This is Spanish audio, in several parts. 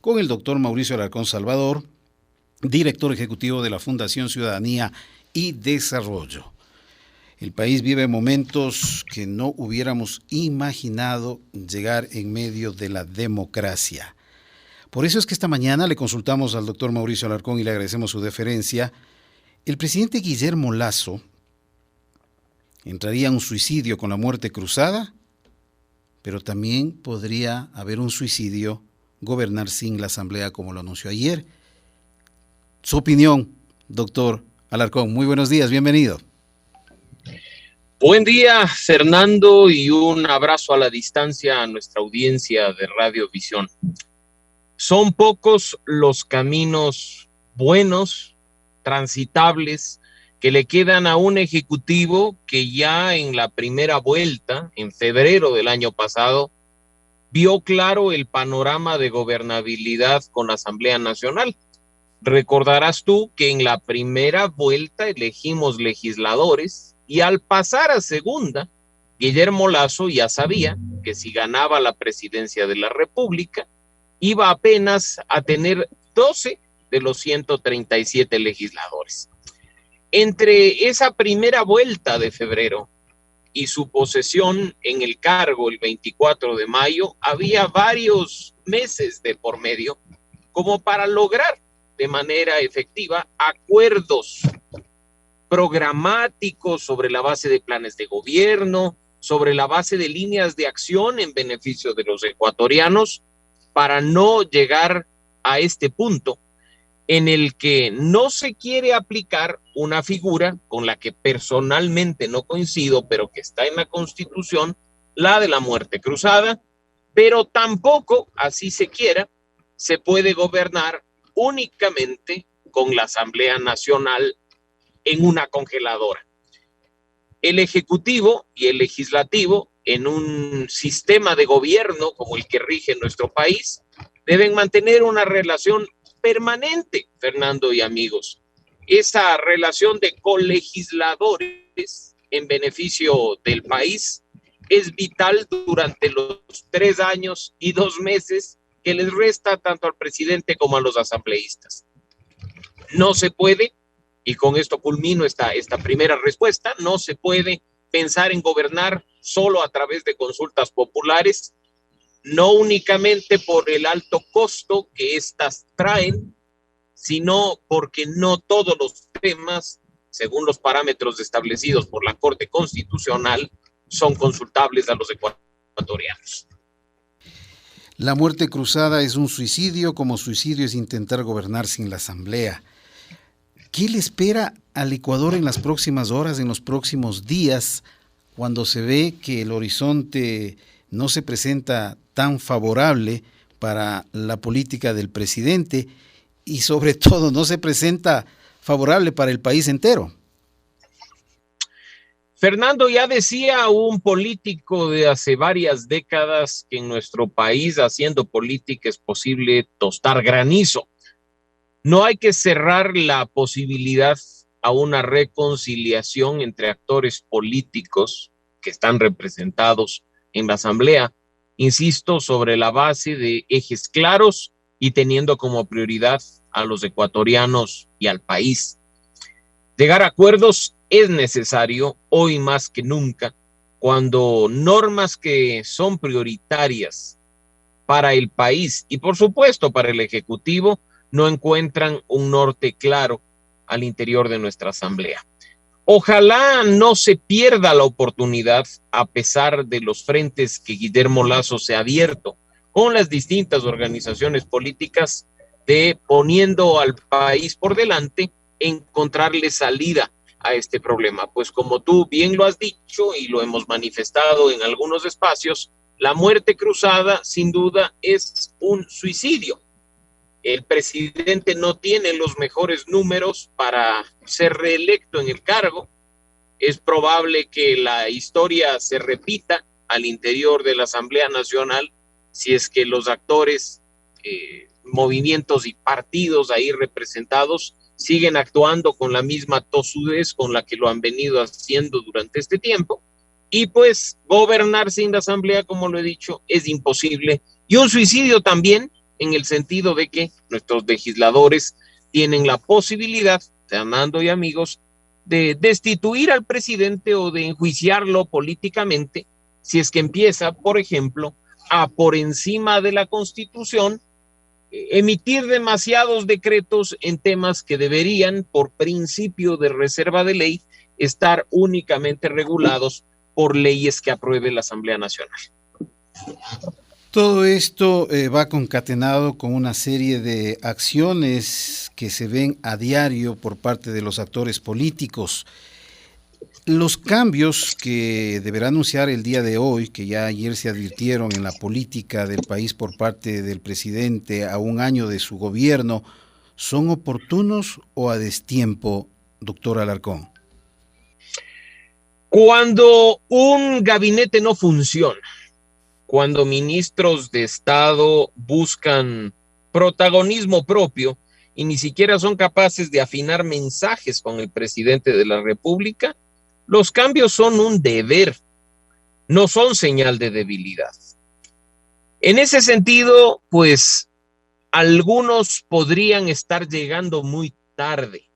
con el doctor Mauricio Alarcón Salvador, director ejecutivo de la Fundación Ciudadanía y Desarrollo. El país vive momentos que no hubiéramos imaginado llegar en medio de la democracia. Por eso es que esta mañana le consultamos al doctor Mauricio Alarcón y le agradecemos su deferencia. El presidente Guillermo Lasso entraría a un suicidio con la muerte cruzada, pero también podría haber un suicidio gobernar sin la Asamblea, como lo anunció ayer. Su opinión, doctor Alarcón. Muy buenos días, bienvenido. Buen día, Fernando, y un abrazo a la distancia a nuestra audiencia de Radiovisión. Son pocos los caminos buenos, transitables, que le quedan a un ejecutivo que ya en la primera vuelta, en febrero del año pasado, vio claro el panorama de gobernabilidad con la Asamblea Nacional. Recordarás tú que en la primera vuelta elegimos legisladores y al pasar a segunda, Guillermo Lasso ya sabía que si ganaba la presidencia de la República, iba apenas a tener 12 de los 137 legisladores. Entre esa primera vuelta de febrero y su posesión en el cargo el 24 de mayo, había varios meses de por medio como para lograr de manera efectiva acuerdos programáticos sobre la base de planes de gobierno, sobre la base de líneas de acción en beneficio de los ecuatorianos, para no llegar a este punto en el que no se quiere aplicar una figura con la que personalmente no coincido, pero que está en la Constitución, la de la muerte cruzada, pero tampoco, así se quiera, se puede gobernar únicamente con la Asamblea Nacional en una congeladora. El Ejecutivo y el Legislativo, en un sistema de gobierno como el que rige nuestro país, deben mantener una relación permanente, Fernando y amigos. Esa relación de colegisladores en beneficio del país es vital durante los 3 años y 2 meses que les resta tanto al presidente como a los asambleístas. No se puede, y con esto culmino esta primera respuesta, no se puede pensar en gobernar solo a través de consultas populares, no únicamente por el alto costo que éstas traen, sino porque no todos los temas, según los parámetros establecidos por la Corte Constitucional, son consultables a los ecuatorianos. La muerte cruzada es un suicidio, como suicidio es intentar gobernar sin la Asamblea. ¿Qué le espera al Ecuador en las próximas horas, en los próximos días, cuando se ve que el horizonte no se presenta tan favorable para la política del presidente y sobre todo no se presenta favorable para el país entero? Fernando, ya decía un político de hace varias décadas que en nuestro país haciendo política es posible tostar granizo. No hay que cerrar la posibilidad a una reconciliación entre actores políticos que están representados en la Asamblea, insisto, sobre la base de ejes claros y teniendo como prioridad a los ecuatorianos y al país. Llegar a acuerdos es necesario hoy más que nunca, cuando normas que son prioritarias para el país y por supuesto para el Ejecutivo no encuentran un norte claro al interior de nuestra Asamblea. Ojalá no se pierda la oportunidad, a pesar de los frentes que Guillermo Lasso se ha abierto con las distintas organizaciones políticas, de poniendo al país por delante, encontrarle salida a este problema. Pues como tú bien lo has dicho y lo hemos manifestado en algunos espacios, la muerte cruzada sin duda es un suicidio. El presidente no tiene los mejores números para ser reelecto en el cargo. Es probable que la historia se repita al interior de la Asamblea Nacional si es que los actores, movimientos y partidos ahí representados siguen actuando con la misma tosudez con la que lo han venido haciendo durante este tiempo. Y pues gobernar sin la Asamblea, como lo he dicho, es imposible. Y un suicidio también en el sentido de que nuestros legisladores tienen la posibilidad, Fernando y amigos, de destituir al presidente o de enjuiciarlo políticamente si es que empieza, por ejemplo, a por encima de la Constitución emitir demasiados decretos en temas que deberían, por principio de reserva de ley, estar únicamente regulados por leyes que apruebe la Asamblea Nacional. Todo esto va concatenado con una serie de acciones que se ven a diario por parte de los actores políticos. Los cambios que deberá anunciar el día de hoy, que ya ayer se advirtieron en la política del país por parte del presidente a un año de su gobierno, ¿son oportunos o a destiempo, doctor Alarcón? Cuando un gabinete no funciona, cuando ministros de Estado buscan protagonismo propio y ni siquiera son capaces de afinar mensajes con el presidente de la República, los cambios son un deber, no son señal de debilidad. En ese sentido, pues, algunos podrían estar llegando muy tarde.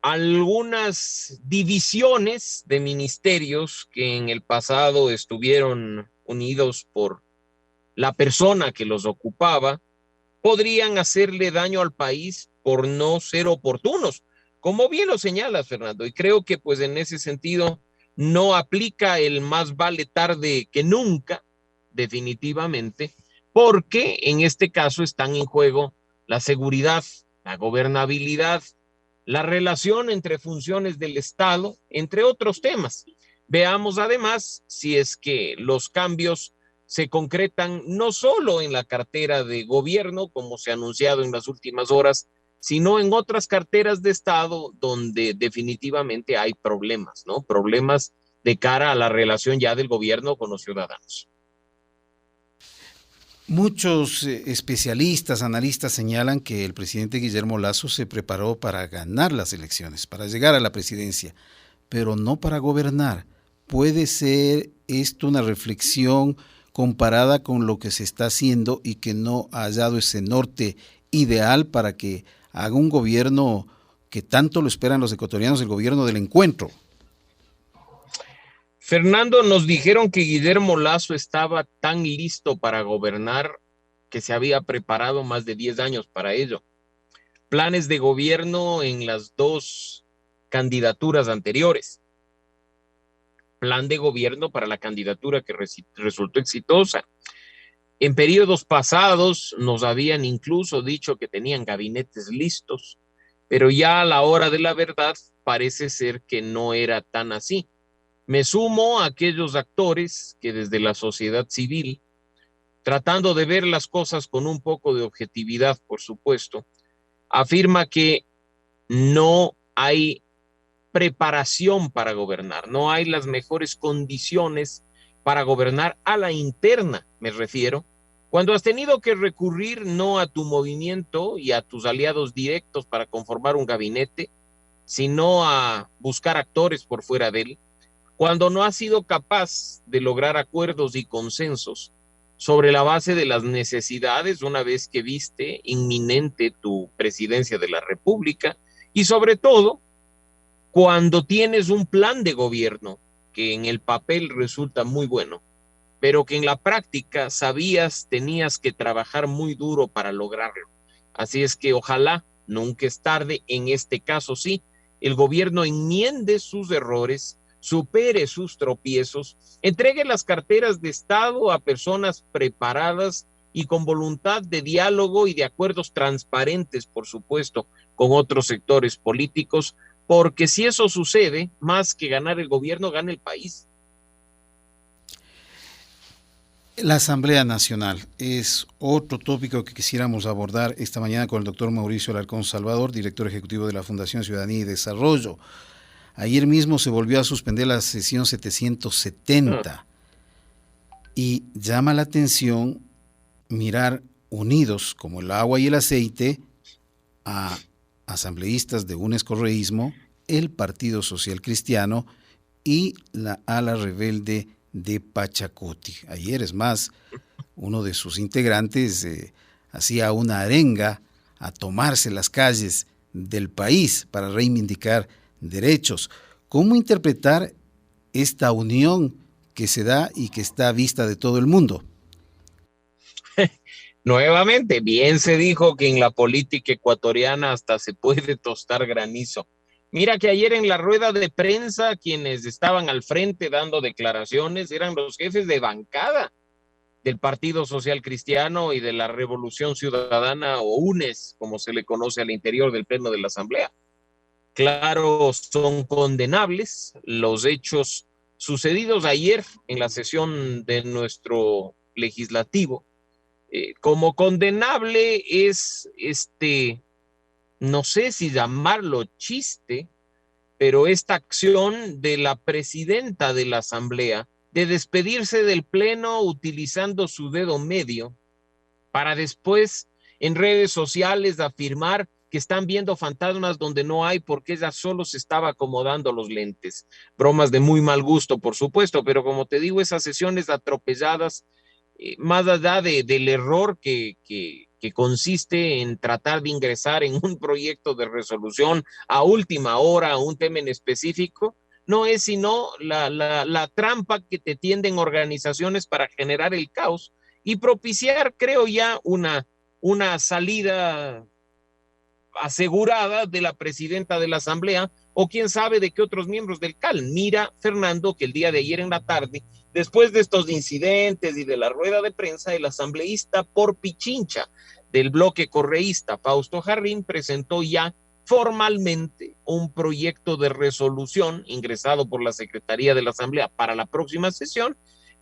Algunas divisiones de ministerios que en el pasado estuvieron unidos por la persona que los ocupaba, podrían hacerle daño al país por no ser oportunos, como bien lo señalas, Fernando, y creo que pues en ese sentido no aplica el más vale tarde que nunca, definitivamente, porque en este caso están en juego la seguridad, la gobernabilidad, la relación entre funciones del Estado, entre otros temas. Veamos además si es que los cambios se concretan no solo en la cartera de gobierno, como se ha anunciado en las últimas horas, sino en otras carteras de Estado donde definitivamente hay problemas, ¿no? Problemas de cara a la relación ya del gobierno con los ciudadanos. Muchos especialistas, analistas señalan que el presidente Guillermo Lasso se preparó para ganar las elecciones, para llegar a la presidencia, pero no para gobernar. ¿Puede ser esto una reflexión comparada con lo que se está haciendo y que no ha hallado ese norte ideal para que haga un gobierno que tanto lo esperan los ecuatorianos, el gobierno del encuentro? Fernando, nos dijeron que Guillermo Lasso estaba tan listo para gobernar que se había preparado más de 10 años para ello. Planes de gobierno en las dos candidaturas anteriores. Plan de gobierno para la candidatura que resultó exitosa. En periodos pasados nos habían incluso dicho que tenían gabinetes listos, pero ya a la hora de la verdad parece ser que no era tan así. Me sumo a aquellos actores que desde la sociedad civil, tratando de ver las cosas con un poco de objetividad, por supuesto, afirma que no hay preparación para gobernar, no hay las mejores condiciones para gobernar a la interna, me refiero, cuando has tenido que recurrir no a tu movimiento y a tus aliados directos para conformar un gabinete, sino a buscar actores por fuera de él, cuando no has sido capaz de lograr acuerdos y consensos sobre la base de las necesidades una vez que viste inminente tu presidencia de la República y sobre todo cuando tienes un plan de gobierno que en el papel resulta muy bueno, pero que en la práctica sabías tenías que trabajar muy duro para lograrlo. Así es que ojalá, nunca es tarde, en este caso sí, el gobierno enmiende sus errores, supere sus tropiezos, entregue las carteras de Estado a personas preparadas y con voluntad de diálogo y de acuerdos transparentes, por supuesto, con otros sectores políticos, porque si eso sucede, más que ganar el gobierno, gana el país. La Asamblea Nacional es otro tópico que quisiéramos abordar esta mañana con el doctor Mauricio Alarcón Salvador, director ejecutivo de la Fundación Ciudadanía y Desarrollo. Ayer mismo se volvió a suspender la sesión 770 y llama la atención mirar unidos como el agua y el aceite a asambleístas de un escorreísmo, el Partido Social Cristiano y la ala rebelde de Pachacuti. Ayer, es más, uno de sus integrantes hacía una arenga a tomarse las calles del país para reivindicar derechos. ¿Cómo interpretar esta unión que se da y que está a vista de todo el mundo? Nuevamente, bien se dijo que en la política ecuatoriana hasta se puede tostar granizo. Mira que ayer en la rueda de prensa quienes estaban al frente dando declaraciones eran los jefes de bancada del Partido Social Cristiano y de la Revolución Ciudadana, o UNES, como se le conoce al interior del Pleno de la Asamblea. Claro, son condenables los hechos sucedidos ayer en la sesión de nuestro legislativo. Como condenable es no sé si llamarlo chiste, pero esta acción de la presidenta de la Asamblea de despedirse del Pleno utilizando su dedo medio para después en redes sociales afirmar que están viendo fantasmas donde no hay porque ella solo se estaba acomodando los lentes. Bromas de muy mal gusto, por supuesto, pero como te digo, esas sesiones atropelladas, más allá del error que consiste en tratar de ingresar en un proyecto de resolución a última hora a un tema en específico, no es sino la trampa que te tienden organizaciones para generar el caos y propiciar, creo ya, una salida asegurada de la presidenta de la Asamblea o quién sabe de qué otros miembros del CAL. Mira, Fernando, que el día de ayer en la tarde, después de estos incidentes y de la rueda de prensa, el asambleísta por Pichincha del bloque correísta, Fausto Jarrín, presentó ya formalmente un proyecto de resolución ingresado por la Secretaría de la Asamblea para la próxima sesión,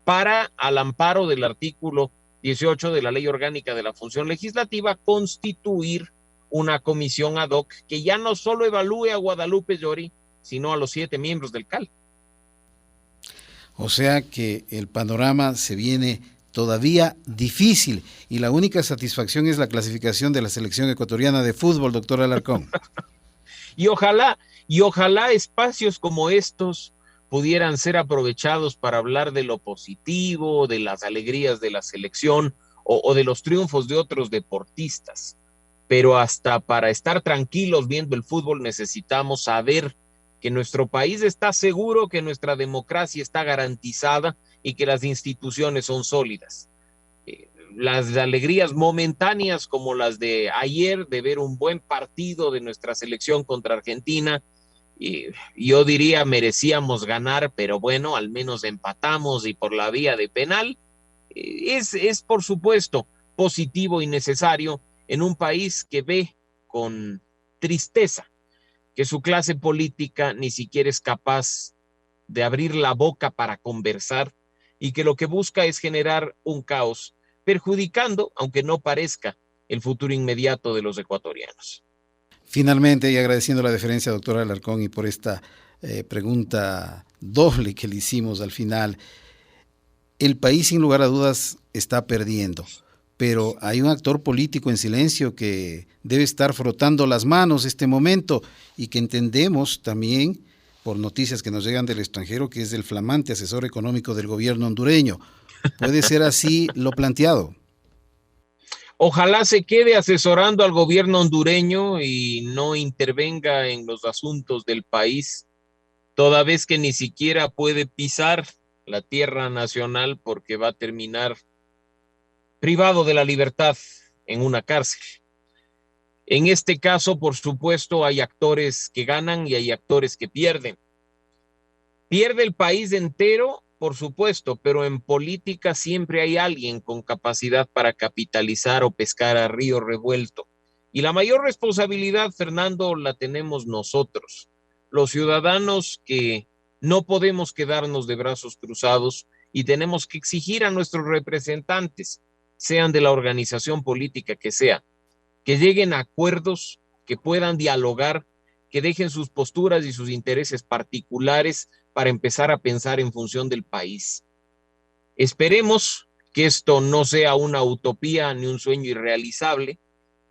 para, al amparo del artículo 18 de la Ley Orgánica de la Función Legislativa, constituir una comisión ad hoc que ya no solo evalúe a Guadalupe Llori, sino a los 7 miembros del CAL. O sea que el panorama se viene todavía difícil y la única satisfacción es la clasificación de la selección ecuatoriana de fútbol, doctor Alarcón. y ojalá espacios como estos pudieran ser aprovechados para hablar de lo positivo, de las alegrías de la selección o de los triunfos de otros deportistas. Pero hasta para estar tranquilos viendo el fútbol necesitamos saber que nuestro país está seguro, que nuestra democracia está garantizada y que las instituciones son sólidas. Las alegrías momentáneas como las de ayer de ver un buen partido de nuestra selección contra Argentina, yo diría merecíamos ganar, pero bueno, al menos empatamos y por la vía de penal, es por supuesto positivo y necesario en un país que ve con tristeza que su clase política ni siquiera es capaz de abrir la boca para conversar y que lo que busca es generar un caos, perjudicando, aunque no parezca, el futuro inmediato de los ecuatorianos. Finalmente, y agradeciendo la deferencia, doctora Alarcón, y por esta pregunta doble que le hicimos al final, el país sin lugar a dudas está perdiendo. Pero hay un actor político en silencio que debe estar frotando las manos este momento y que entendemos también por noticias que nos llegan del extranjero que es el flamante asesor económico del gobierno hondureño. ¿Puede ser así lo planteado? Ojalá se quede asesorando al gobierno hondureño y no intervenga en los asuntos del país, toda vez que ni siquiera puede pisar la tierra nacional porque va a terminar privado de la libertad en una cárcel. En este caso, por supuesto, hay actores que ganan y hay actores que pierden. Pierde el país entero, por supuesto, pero en política siempre hay alguien con capacidad para capitalizar o pescar a río revuelto. Y la mayor responsabilidad, Fernando, la tenemos nosotros, los ciudadanos que no podemos quedarnos de brazos cruzados y tenemos que exigir a nuestros representantes, sean de la organización política que sea, que lleguen a acuerdos, que puedan dialogar, que dejen sus posturas y sus intereses particulares para empezar a pensar en función del país. Esperemos que esto no sea una utopía ni un sueño irrealizable,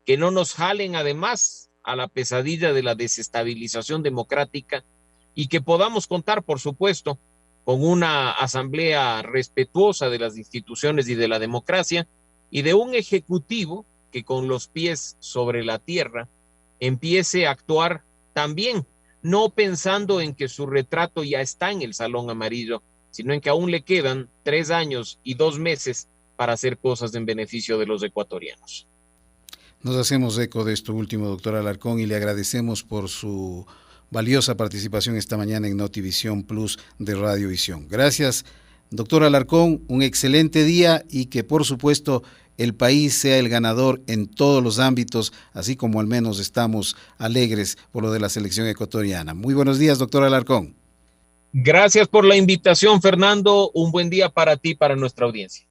que no nos jalen además a la pesadilla de la desestabilización democrática y que podamos contar, por supuesto, con una asamblea respetuosa de las instituciones y de la democracia y de un ejecutivo que con los pies sobre la tierra empiece a actuar también, no pensando en que su retrato ya está en el Salón Amarillo, sino en que aún le quedan 3 años y 2 meses para hacer cosas en beneficio de los ecuatorianos. Nos hacemos eco de esto último, doctor Alarcón, y le agradecemos por su valiosa participación esta mañana en Notivisión Plus de Radiovisión. Gracias, doctor Alarcón, un excelente día y que por supuesto el país sea el ganador en todos los ámbitos, así como al menos estamos alegres por lo de la selección ecuatoriana. Muy buenos días, doctor Alarcón. Gracias por la invitación, Fernando. Un buen día para ti y para nuestra audiencia.